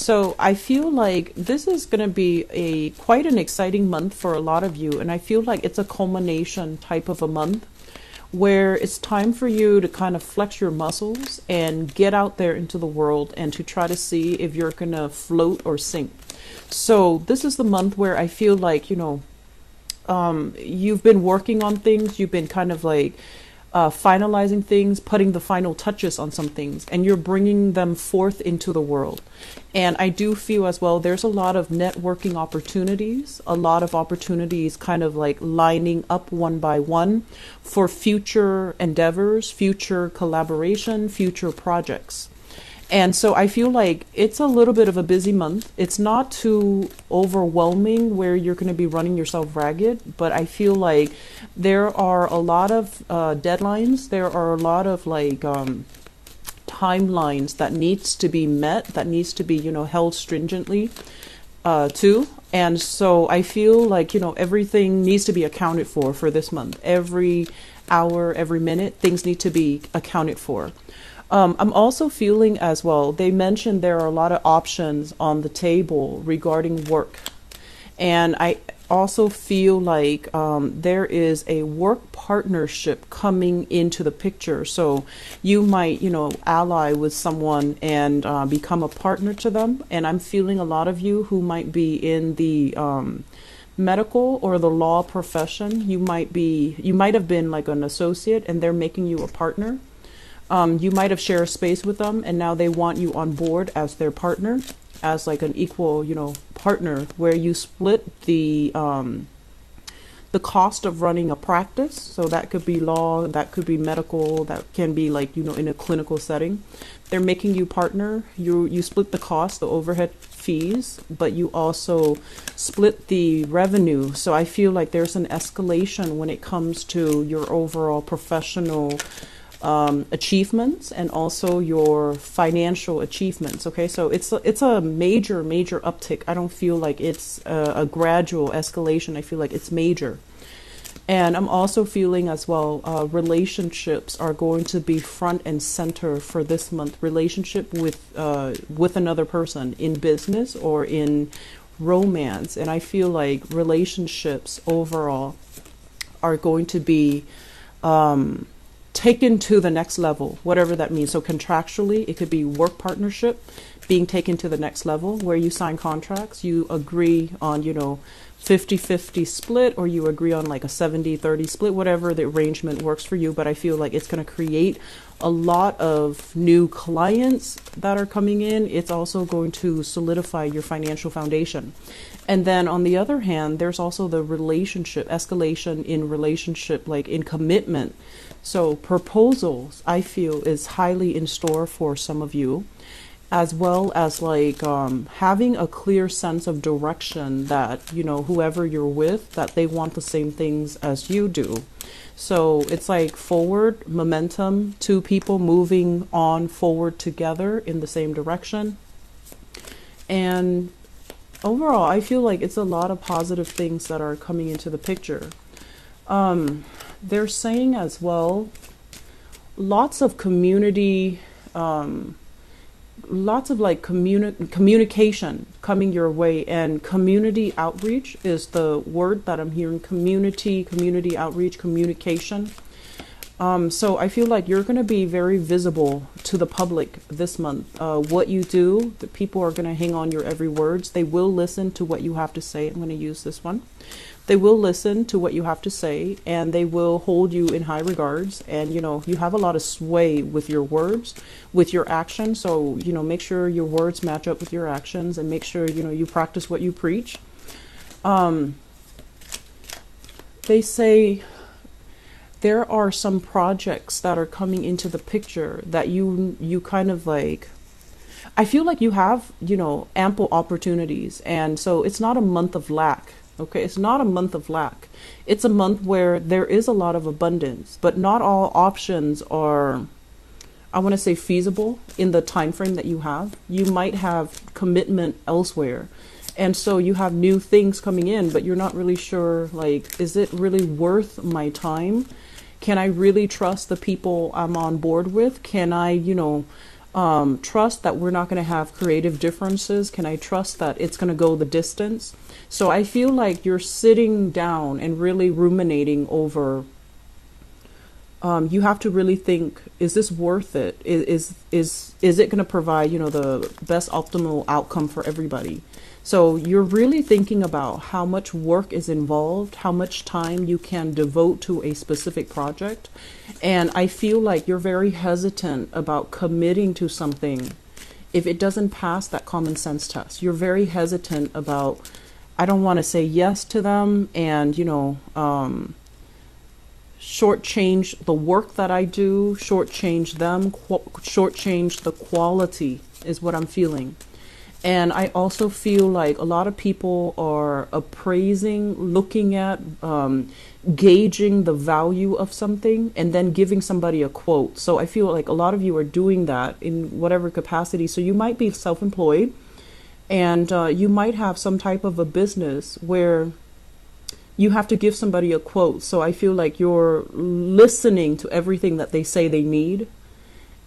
So I feel like this is going to be a quite an exciting month for a lot of you. And I feel like it's a culmination type of a month where it's time for you to kind of flex your muscles and get out there into the world and to try to see if you're going to float or sink. So this is the month where I feel like, you've been working on things, you've been kind of like finalizing things, putting the final touches on some things, and you're bringing them forth into the world. And I do feel as well, there's a lot of networking opportunities, a lot of opportunities kind of like lining up one by one for future endeavors, future collaboration, future projects. And so I feel like it's a little bit of a busy month. It's not too overwhelming where you're going to be running yourself ragged, but I feel like there are a lot of deadlines. There are a lot of like timelines that needs to be met, that needs to be, held stringently too. And so I feel like, everything needs to be accounted for this month. Every hour, every minute, things need to be accounted for. I'm also feeling as well, they mentioned there are a lot of options on the table regarding work. And I also feel like there is a work partnership coming into the picture. So you might, ally with someone and become a partner to them. And I'm feeling a lot of you who might be in the medical or the law profession, you might have been like an associate and they're making you a partner. You might have shared space with them and now they want you on board as their partner, as like an equal, partner, where you split the cost of running a practice. So that could be law, that could be medical, that can be like, in a clinical setting. They're making you partner. You split the cost, the overhead fees, but you also split the revenue. So I feel like there's an escalation when it comes to your overall professional achievements and also your financial achievements. Okay, so it's a major uptick. I don't feel like it's a gradual escalation. I feel like it's major. And I'm also feeling as well, relationships are going to be front and center for this month. Relationship with another person in business or in romance. And I feel like relationships overall are going to be taken to the next level, whatever that means. So contractually, it could be work partnership being taken to the next level where you sign contracts, you agree on, 50-50 split, or you agree on like a 70-30 split, whatever the arrangement works for you. But I feel like it's going to create a lot of new clients that are coming in. It's also going to solidify your financial foundation. And then on the other hand, there's also the relationship, escalation in relationship, like in commitment. So proposals, I feel, is highly in store for some of you, as well as like having a clear sense of direction that, whoever you're with, that they want the same things as you do. So it's like forward momentum, two people moving on forward together in the same direction. And overall, I feel like it's a lot of positive things that are coming into the picture. They're saying as well, lots of community, lots of like communication coming your way, and community outreach is the word that I'm hearing. Community outreach, communication. So I feel like you're going to be very visible to the public this month. What you do, the people are going to hang on your every words. They will listen to what you have to say. I'm going to use this one. They will listen to what you have to say, and they will hold you in high regards. And, you have a lot of sway with your words, with your actions. So, make sure your words match up with your actions, and make sure, you practice what you preach. They say there are some projects that are coming into the picture that you kind of like, I feel like you have, ample opportunities. And so it's not a month of lack. Okay, it's not a month of lack. It's a month where there is a lot of abundance, but not all options are, I want to say, feasible in the time frame that you have. You might have commitment elsewhere. And so you have new things coming in, but you're not really sure, like, is it really worth my time? Can I really trust the people I'm on board with? Can I, trust that we're not going to have creative differences? Can I trust that it's going to go the distance? So I feel like you're sitting down and really ruminating over, you have to really think, is this worth it? Is it going to provide, the best optimal outcome for everybody? So you're really thinking about how much work is involved, how much time you can devote to a specific project. And I feel like you're very hesitant about committing to something if it doesn't pass that common sense test. You're very hesitant about, I don't want to say yes to them and, shortchange the work that I do, shortchange them, shortchange the quality is what I'm feeling. And I also feel like a lot of people are appraising, looking at, gauging the value of something and then giving somebody a quote. So I feel like a lot of you are doing that in whatever capacity. So you might be self-employed and you might have some type of a business where you have to give somebody a quote. So I feel like you're listening to everything that they say they need.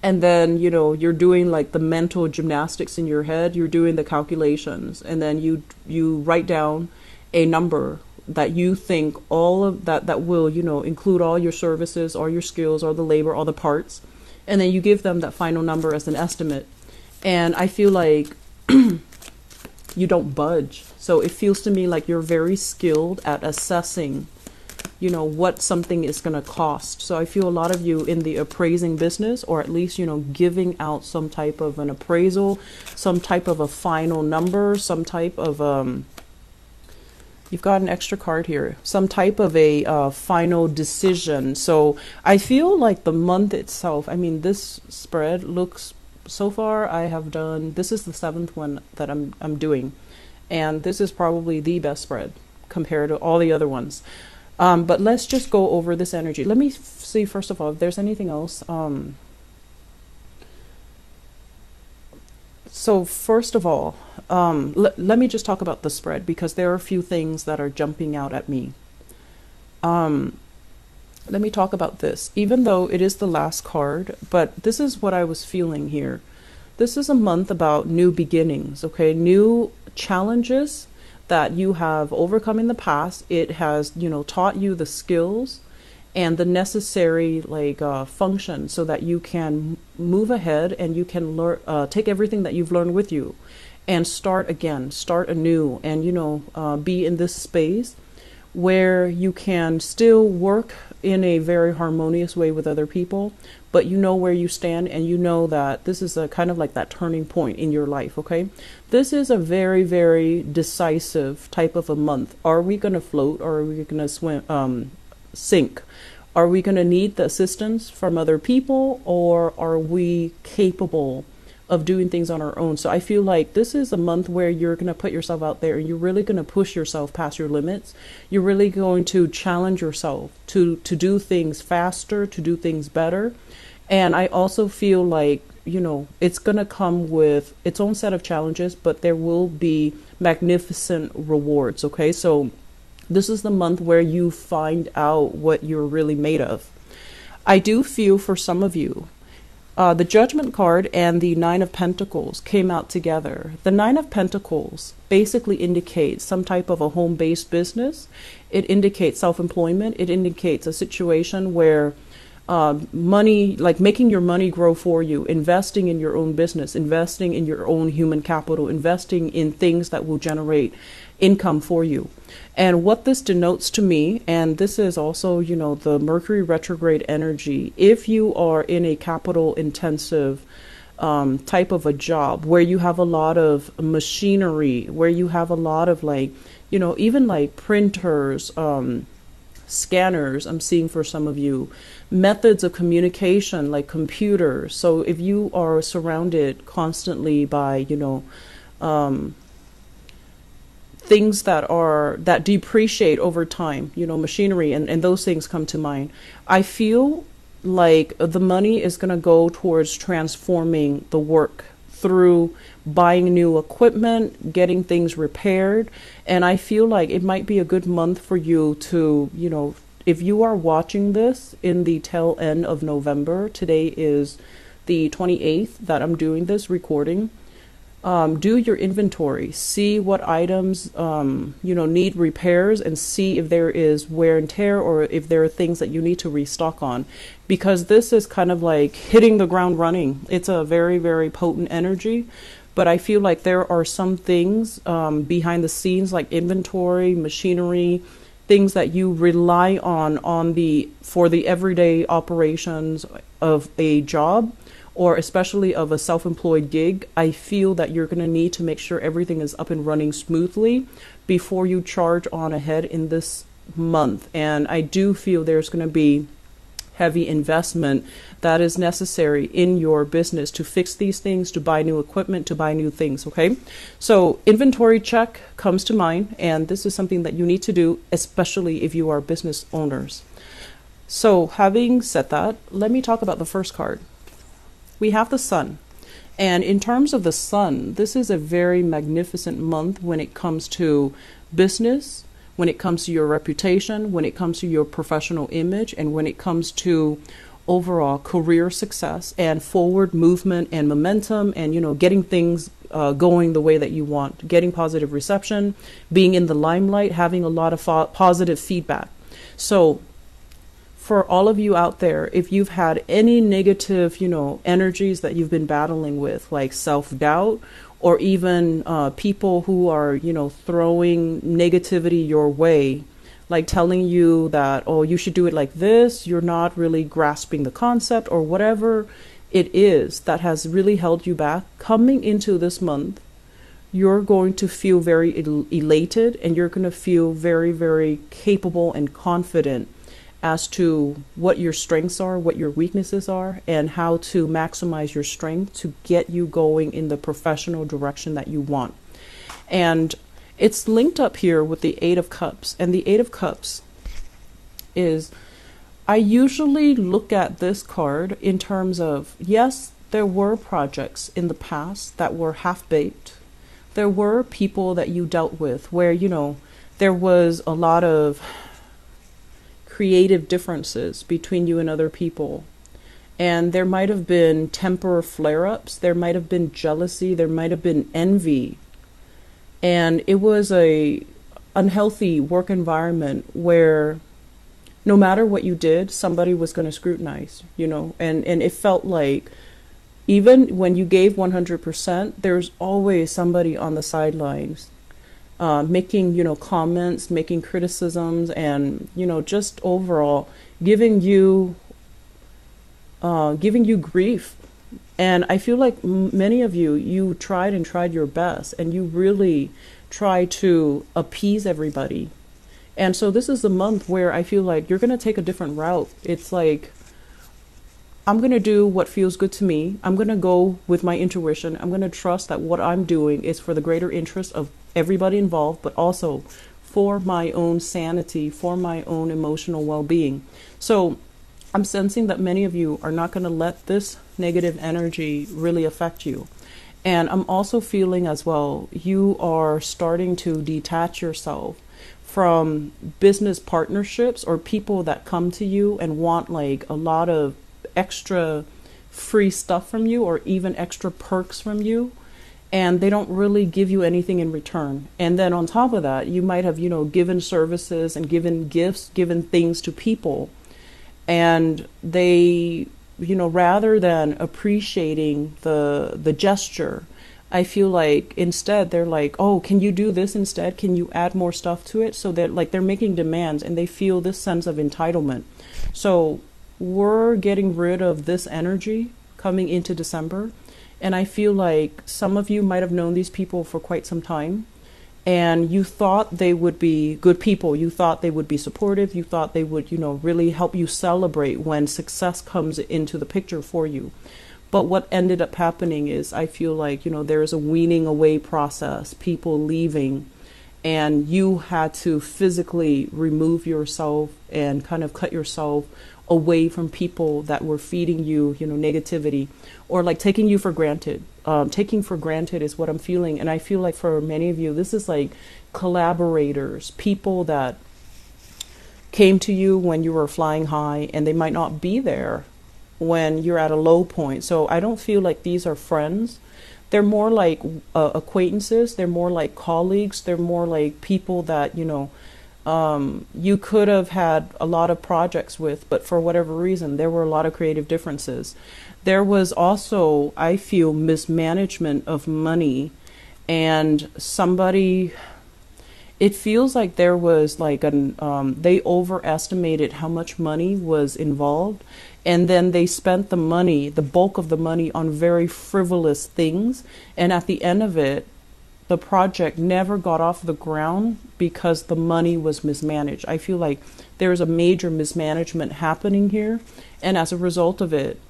And then, you're doing like the mental gymnastics in your head. You're doing the calculations. And then you write down a number that you think all of that will, include all your services, all your skills, all the labor, all the parts. And then you give them that final number as an estimate. And I feel like you don't budge. So it feels to me like you're very skilled at assessing, what something is going to cost. So I feel a lot of you in the appraising business, or at least, giving out some type of an appraisal, some type of a final number, some type of, you've got an extra card here, some type of a final decision. So I feel like the month itself, this spread looks, so far I have done, this is the 7th one that I'm doing. And this is probably the best spread compared to all the other ones. But let's just go over this energy. Let me see, first of all, if there's anything else. So first of all, let me just talk about the spread, because there are a few things that are jumping out at me. Let me talk about this, even though it is the last card, but this is what I was feeling here. This is a month about new beginnings, okay? New challenges that you have overcome in the past. It has, taught you the skills and the necessary function so that you can move ahead and you can learn, take everything that you've learned with you and start again, start anew, and, be in this space where you can still work in a very harmonious way with other people, but you know where you stand and you know that this is a kind of like that turning point in your life, okay? This is a very, very decisive type of a month. Are we going to float, or are we going to sink? Are we going to need the assistance from other people, or are we capable of doing things on our own? So I feel like this is a month where you're going to put yourself out there and you're really going to push yourself past your limits. You're really going to challenge yourself to do things faster, to do things better. And I also feel like, it's going to come with its own set of challenges, but there will be magnificent rewards. Okay. So this is the month where you find out what you're really made of. I do feel for some of you, the Judgment card and the Nine of Pentacles came out together. The Nine of Pentacles basically indicates some type of a home-based business. It indicates self-employment. It indicates a situation where money, like making your money grow for you, investing in your own business, investing in your own human capital, investing in things that will generate income for you. And what this denotes to me, and this is also, the Mercury retrograde energy, if you are in a capital intensive type of a job where you have a lot of machinery, where you have a lot of even like printers, scanners, I'm seeing for some of you, methods of communication like computers. So if you are surrounded constantly by, things that depreciate over time, machinery and those things come to mind. I feel like the money is going to go towards transforming the work through buying new equipment, getting things repaired. And I feel like it might be a good month for you to, if you are watching this in the tail end of November, today is the 28th that I'm doing this recording, do your inventory, see what items, need repairs, and see if there is wear and tear or if there are things that you need to restock on, because this is kind of like hitting the ground running. It's a very, very potent energy, but I feel like there are some things behind the scenes, like inventory, machinery, things that you rely on for the everyday operations of a job, or especially of a self-employed gig. I feel that you're going to need to make sure everything is up and running smoothly before you charge on ahead in this month. And I do feel there's going to be heavy investment that is necessary in your business to fix these things, to buy new equipment, to buy new things. Okay, so inventory check comes to mind, and this is something that you need to do, especially if you are business owners. So having said that, let me talk about the first card. We have the Sun. And in terms of the Sun, this is a very magnificent month when it comes to business, when it comes to your reputation, when it comes to your professional image, and when it comes to overall career success and forward movement and momentum, and getting things going the way that you want, getting positive reception, being in the limelight, having a lot of positive feedback. So for all of you out there, if you've had any negative, energies that you've been battling with, like self-doubt, or even people who are, throwing negativity your way, like telling you that, oh, you should do it like this, you're not really grasping the concept, or whatever it is that has really held you back, coming into this month, you're going to feel very elated, and you're going to feel very, very capable and confident as to what your strengths are, what your weaknesses are, and how to maximize your strength to get you going in the professional direction that you want. And it's linked up here with the Eight of Cups. And the Eight of Cups is, I usually look at this card in terms of, yes, there were projects in the past that were half-baked. There were people that you dealt with where, there was a lot of creative differences between you and other people. And there might have been temper flare-ups, there might have been jealousy, there might have been envy. And it was a unhealthy work environment where no matter what you did, somebody was going to scrutinize, and it felt like even when you gave 100%, there's always somebody on the sidelines making, comments, making criticisms, and, just overall giving you grief. And I feel like many of you tried your best, and you really try to appease everybody. And so this is the month where I feel like you're going to take a different route. It's like, I'm going to do what feels good to me. I'm going to go with my intuition. I'm going to trust that what I'm doing is for the greater interest of everybody involved, but also for my own sanity, for my own emotional well-being. So I'm sensing that many of you are not going to let this negative energy really affect you. And I'm also feeling as well, you are starting to detach yourself from business partnerships or people that come to you and want like a lot of extra free stuff from you, or even extra perks from you, and they don't really give you anything in return. And then on top of that, you might have, given services and given gifts, given things to people, and they, rather than appreciating the gesture, I feel like instead they're like, oh, can you do this instead? Can you add more stuff to it? So that like they're making demands, and they feel this sense of entitlement. So we're getting rid of this energy coming into December. And I feel like some of you might have known these people for quite some time, and you thought they would be good people. You thought they would be supportive. You thought they would, really help you celebrate when success comes into the picture for you. But what ended up happening is, I feel like, there is a weaning away process, people leaving, and you had to physically remove yourself and kind of cut yourself away from people that were feeding you, negativity, or like taking you for granted. Taking for granted is what I'm feeling. And I feel like for many of you, this is like collaborators, people that came to you when you were flying high, and they might not be there when you're at a low point. So I don't feel like these are friends. They're more like acquaintances. They're more like colleagues. They're more like people that, you could have had a lot of projects with, but for whatever reason, there were a lot of creative differences. There was also, I feel, mismanagement of money, and somebody, it feels like there was like they overestimated how much money was involved, and then they spent the money, the bulk of the money, on very frivolous things, and at the end of it, the project never got off the ground because the money was mismanaged. I feel like there's a major mismanagement happening here, and as a result of it,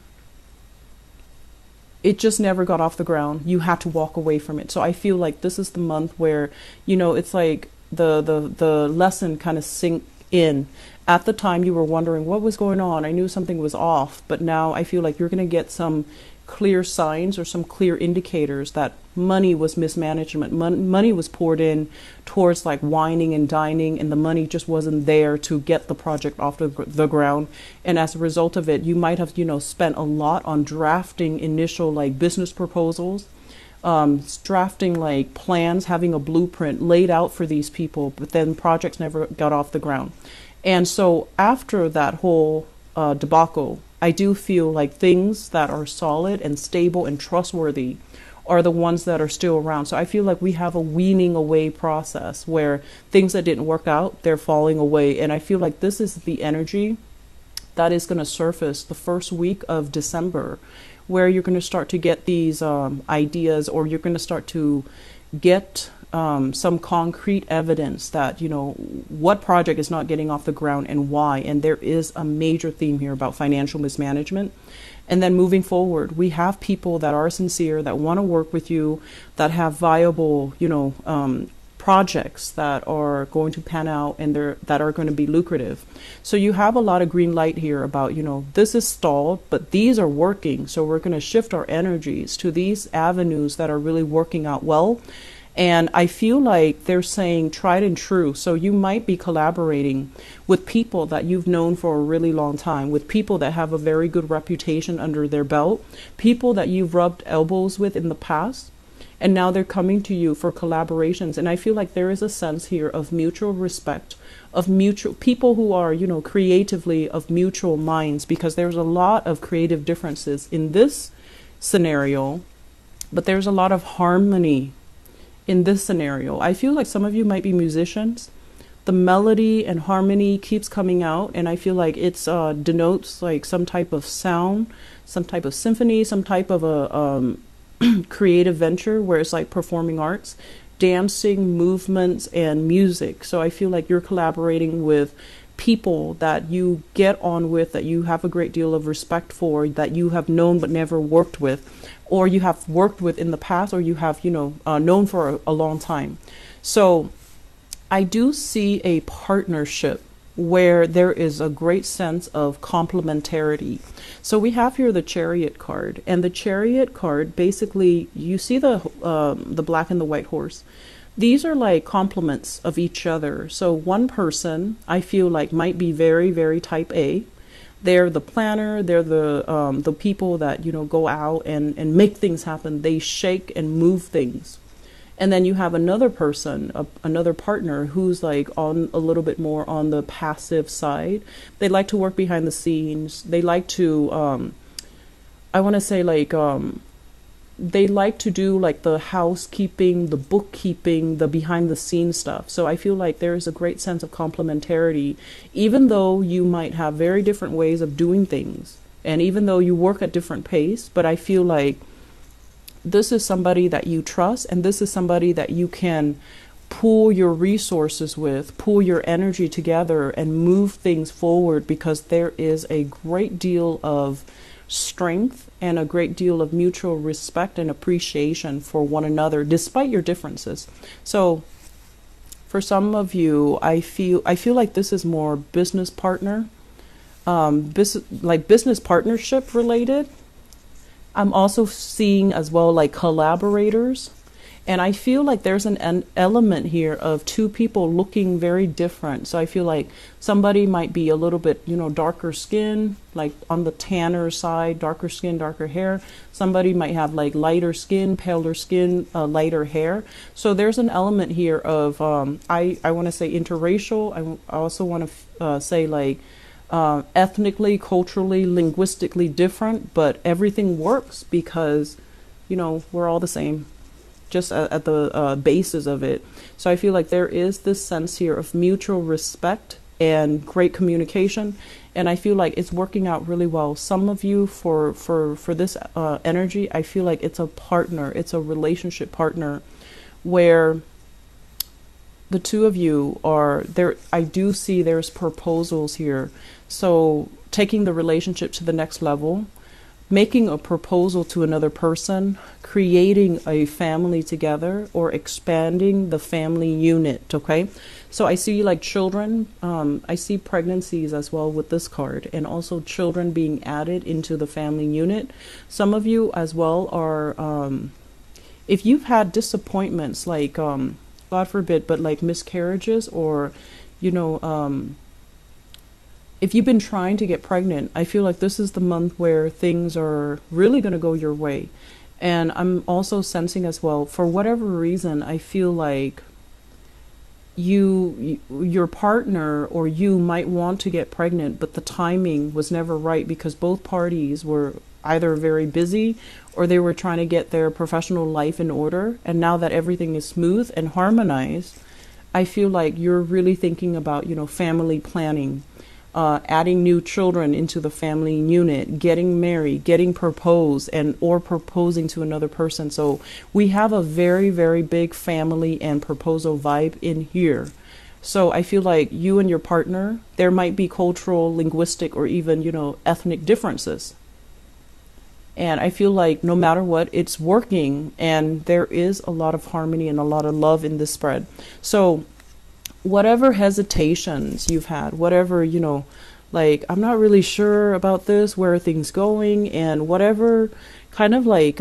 it just never got off the ground. You had to walk away from it. So I feel like this is the month where, it's like the lesson kind of sink in. At the time you were wondering what was going on. I knew something was off, but now I feel like you're going to get some clear signs or some clear indicators that money was mismanagement. Money was poured in towards like whining and dining, and the money just wasn't there to get the project off the ground. And as a result of it, you might have, spent a lot on drafting initial like business proposals, drafting like plans, having a blueprint laid out for these people, but then projects never got off the ground. And so after that whole debacle, I do feel like things that are solid and stable and trustworthy are the ones that are still around. So I feel like we have a weaning away process where things that didn't work out, they're falling away. And I feel like this is the energy that is going to surface the first week of December, where you're going to start to get these ideas, or you're going to start to get some concrete evidence that, what project is not getting off the ground and why. And there is a major theme here about financial mismanagement. And then moving forward, we have people that are sincere, that want to work with you, that have viable, projects that are going to pan out and that are going to be lucrative. So you have a lot of green light here about, this is stalled, but these are working. So we're going to shift our energies to these avenues that are really working out well. And I feel like they're saying tried and true. So you might be collaborating with people that you've known for a really long time, with people that have a very good reputation under their belt, people that you've rubbed elbows with in the past, and now they're coming to you for collaborations. And I feel like there is a sense here of mutual respect, of mutual people who are, creatively of mutual minds, because there's a lot of creative differences in this scenario, but there's a lot of harmony in this scenario. I feel like some of you might be musicians. The melody and harmony keeps coming out, and I feel like it's denotes like some type of sound, some type of symphony, some type of a creative venture where it's like performing arts, dancing, movements, and music. So I feel like you're collaborating with people that you get on with, that you have a great deal of respect for, that you have known but never worked with, or you have worked with in the past, or you have, known for a long time. So I do see a partnership where there is a great sense of complementarity. So we have here the Chariot card, and the Chariot card, basically, you see the black and the white horse. These are like complements of each other. So one person, I feel like, might be very, very type A. They're the planner. They're the people that, go out and make things happen. They shake and move things. And then you have another person, another partner, who's like on a little bit more on the passive side. They like to work behind the scenes. They like to, I want to say like, they like to do like the housekeeping, the bookkeeping, the behind the scenes stuff. So I feel like there is a great sense of complementarity, even though you might have very different ways of doing things, and even though you work at different pace. But I feel like this is somebody that you trust, and this is somebody that you can pool your resources with, pool your energy together, and move things forward, because there is a great deal of strength and a great deal of mutual respect and appreciation for one another, despite your differences. So for some of you, I feel like this is more business partner, business partnership related. I'm also seeing as well like collaborators. And I feel like there's an element here of two people looking very different. So I feel like somebody might be a little bit, darker skin, like on the tanner side, darker skin, darker hair. Somebody might have like lighter skin, paler skin, lighter hair. So there's an element here of, I want to say interracial. I also want to say like ethnically, culturally, linguistically different, but everything works because, we're all the same, just at the basis of it. So I feel like there is this sense here of mutual respect and great communication, and I feel like it's working out really well. Some of you, for this energy, I feel like it's a partner, it's a relationship partner, where the two of you are there. I do see there's proposals here. So taking the relationship to the next level, making a proposal to another person, creating a family together, or expanding the family unit, okay? So I see like children, I see pregnancies as well with this card, and also children being added into the family unit. Some of you as well are, if you've had disappointments, like, God forbid, but like miscarriages, or, if you've been trying to get pregnant, I feel like this is the month where things are really going to go your way. And I'm also sensing as well, for whatever reason, I feel like your partner or you might want to get pregnant, but the timing was never right because both parties were either very busy or they were trying to get their professional life in order. And now that everything is smooth and harmonized, I feel like you're really thinking about, family planning. Adding new children into the family unit, getting married, getting proposed, or proposing to another person. So we have a very, very big family and proposal vibe in here. So I feel like you and your partner, there might be cultural, linguistic, or even, ethnic differences. And I feel like no matter what, it's working, and there is a lot of harmony and a lot of love in this spread. So whatever hesitations you've had, whatever, like, I'm not really sure about this, where are things going, and whatever kind of like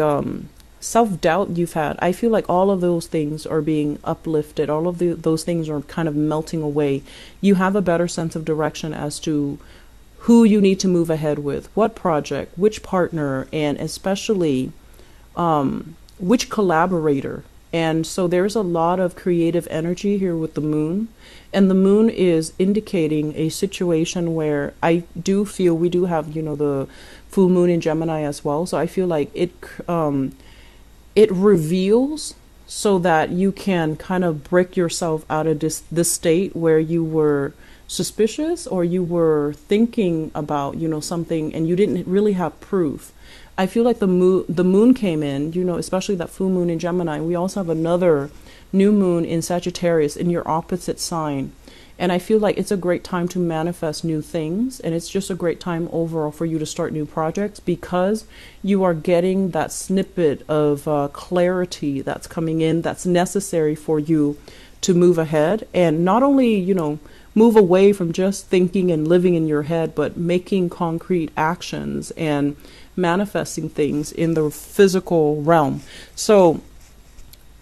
self-doubt you've had, I feel like all of those things are being uplifted. All of those things are kind of melting away. You have a better sense of direction as to who you need to move ahead with, what project, which partner, and especially which collaborator. And so there's a lot of creative energy here with the moon. And the moon is indicating a situation where I do feel we do have, the full moon in Gemini as well. So I feel like it reveals so that you can kind of break yourself out of this state where you were suspicious or you were thinking about, something and you didn't really have proof. I feel like the moon came in, especially that full moon in Gemini. We also have another new moon in Sagittarius in your opposite sign. And I feel like it's a great time to manifest new things. And it's just a great time overall for you to start new projects because you are getting that snippet of clarity that's coming in that's necessary for you to move ahead. And not only, move away from just thinking and living in your head, but making concrete actions and manifesting things in the physical realm. So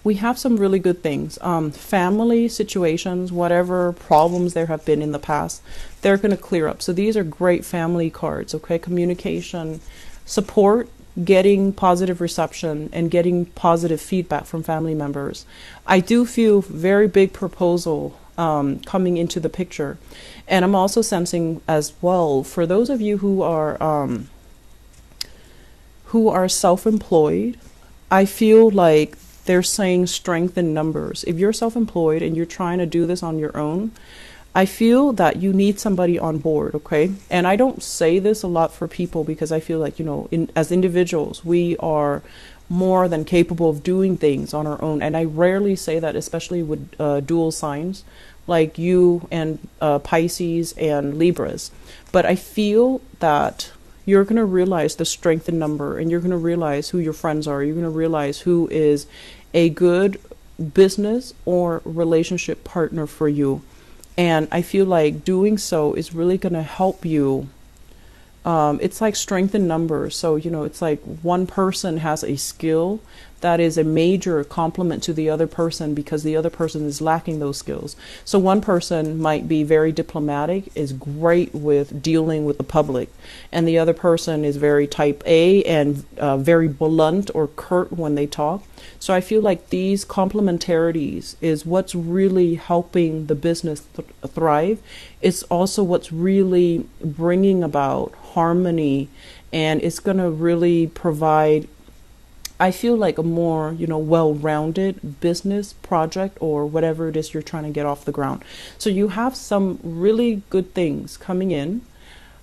we have some really good things. Family situations, whatever problems there have been in the past, they're going to clear up. So these are great family cards, okay? Communication, support, getting positive reception, and getting positive feedback from family members. I do feel very big proposal coming into the picture. And I'm also sensing as well, for those of you who are self-employed, I feel like they're saying strength in numbers. If you're self-employed and you're trying to do this on your own, I feel that you need somebody on board, okay? And I don't say this a lot for people because I feel like, as individuals, we are more than capable of doing things on our own. And I rarely say that, especially with dual signs like you and Pisces and Libras. But I feel that you're going to realize the strength in number, and you're going to realize who your friends are. You're going to realize who is a good business or relationship partner for you. And I feel like doing so is really going to help you. It's like strength in numbers. So, it's like one person has a skill, that is a major compliment to the other person because the other person is lacking those skills. So one person might be very diplomatic, is great with dealing with the public, and the other person is very type A and very blunt or curt when they talk. So I feel like these complementarities is what's really helping the business thrive. It's also what's really bringing about harmony, and it's going to really provide, I feel like, a more, well-rounded business project or whatever it is you're trying to get off the ground. So you have some really good things coming in.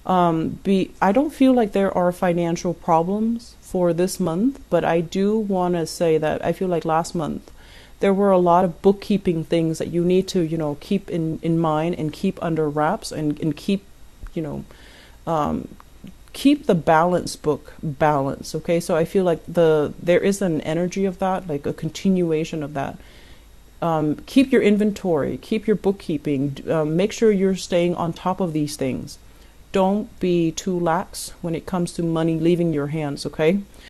I don't feel like there are financial problems for this month, but I do want to say that I feel like last month there were a lot of bookkeeping things that you need to, keep in mind and keep under wraps and keep, keep the balance book balanced. Okay, so I feel like there is an energy of that, like a continuation of that. Keep your inventory, keep your bookkeeping, make sure you're staying on top of these things. Don't be too lax when it comes to money leaving your hands, okay?